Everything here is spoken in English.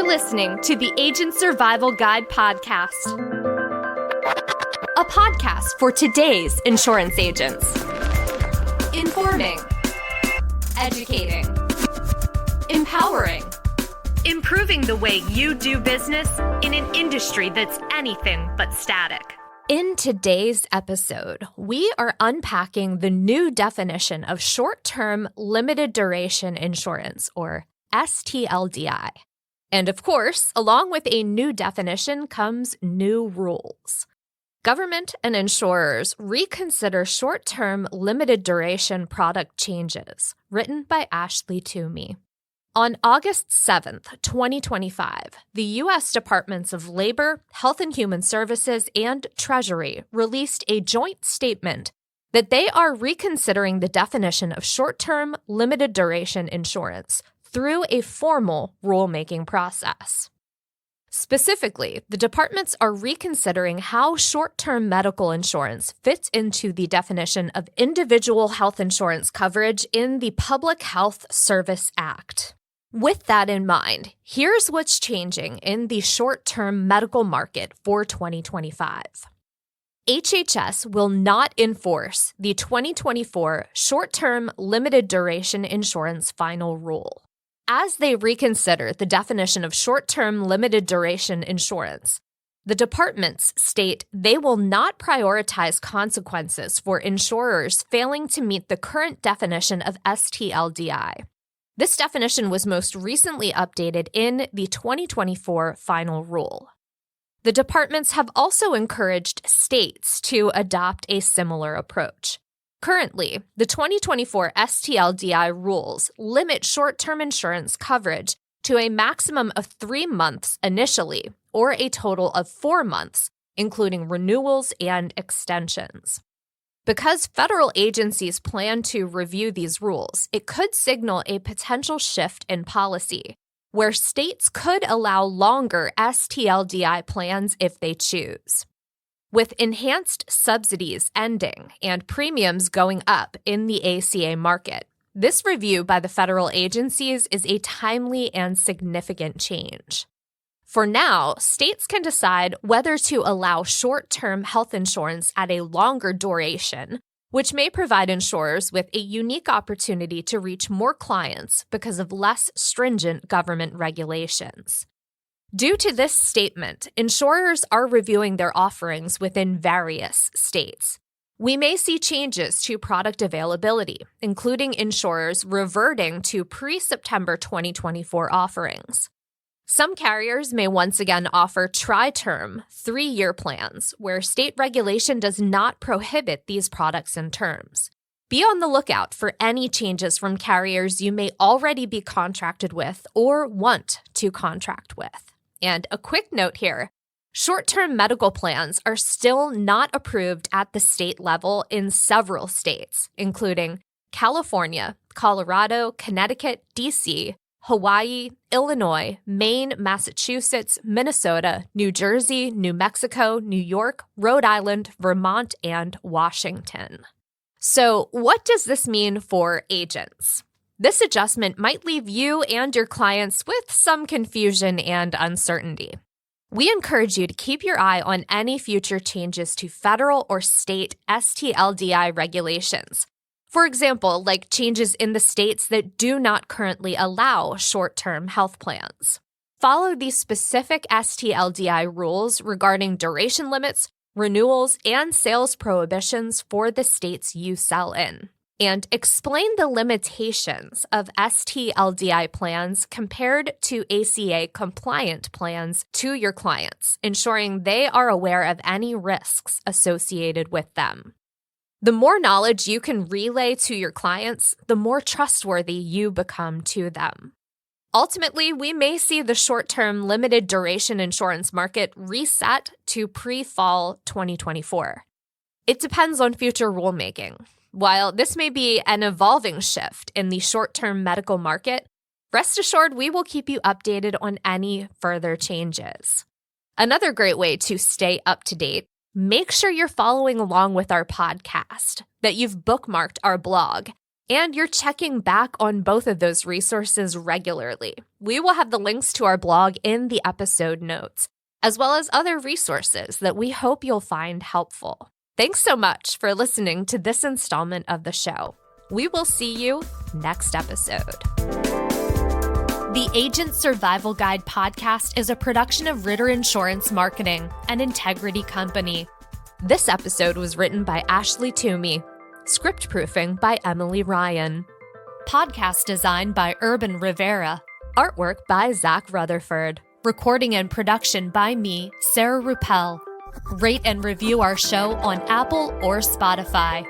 listening to the Agent Survival Guide podcast, a podcast for today's insurance agents. Informing, educating, empowering, improving the way you do business in an industry that's anything but static. In today's episode, we are unpacking the new definition of short-term limited duration insurance, or STLDI. And of course, along with a new definition comes new rules. Government and insurers reconsider short-term limited duration product changes, written by Ashley Toomey. On August 7th, 2025, the U.S. Departments of Labor, Health and Human Services, and Treasury released a joint statement that they are reconsidering the definition of short-term limited duration insurance through a formal rulemaking process. Specifically, the departments are reconsidering how short-term medical insurance fits into the definition of individual health insurance coverage in the Public Health Service Act. With that in mind, here's what's changing in the short-term medical market for 2025. HHS will not enforce the 2024 short-term limited duration insurance final rule. As they reconsider the definition of short-term limited duration insurance, the departments state they will not prioritize consequences for insurers failing to meet the current definition of STLDI. This definition was most recently updated in the 2024 final rule. The departments have also encouraged states to adopt a similar approach. Currently, the 2024 STLDI rules limit short-term insurance coverage to a maximum of 3 months initially, or a total of 4 months, including renewals and extensions. Because federal agencies plan to review these rules, it could signal a potential shift in policy, where states could allow longer STLDI plans if they choose. With enhanced subsidies ending and premiums going up in the ACA market, this review by the federal agencies is a timely and significant change. For now, states can decide whether to allow short-term health insurance at a longer duration, which may provide insurers with a unique opportunity to reach more clients because of less stringent government regulations. Due to this statement, insurers are reviewing their offerings within various states. We may see changes to product availability, including insurers reverting to pre-September 2024 offerings. Some carriers may once again offer tri-term, 3-year plans, where state regulation does not prohibit these products and terms. Be on the lookout for any changes from carriers you may already be contracted with or want to contract with. And a quick note here, short-term medical plans are still not approved at the state level in several states, including California, Colorado, Connecticut, D.C., Hawaii, Illinois, Maine, Massachusetts, Minnesota, New Jersey, New Mexico, New York, Rhode Island, Vermont, and Washington. So, what does this mean for agents? This adjustment might leave you and your clients with some confusion and uncertainty. We encourage you to keep your eye on any future changes to federal or state STLDI regulations. For example, like changes in the states that do not currently allow short-term health plans. Follow these specific STLDI rules regarding duration limits, renewals, and sales prohibitions for the states you sell in. And explain the limitations of STLDI plans compared to ACA-compliant plans to your clients, ensuring they are aware of any risks associated with them. The more knowledge you can relay to your clients, the more trustworthy you become to them. Ultimately, we may see the short-term limited duration insurance market reset to pre-fall 2024. It depends on future rulemaking. While this may be an evolving shift in the short-term medical market, rest assured we will keep you updated on any further changes. Another great way to stay up to date, make sure you're following along with our podcast, that you've bookmarked our blog, and you're checking back on both of those resources regularly. We will have the links to our blog in the episode notes, as well as other resources that we hope you'll find helpful. Thanks so much for listening to this installment of the show. We will see you next episode. The Agent Survival Guide podcast is a production of Ritter Insurance Marketing, an integrity company. This episode was written by Ashley Toomey, script proofing by Emily Ryan, podcast design by Urban Rivera, artwork by Zach Rutherford, recording and production by me, Sarah Ruppel. Rate and review our show on Apple or Spotify.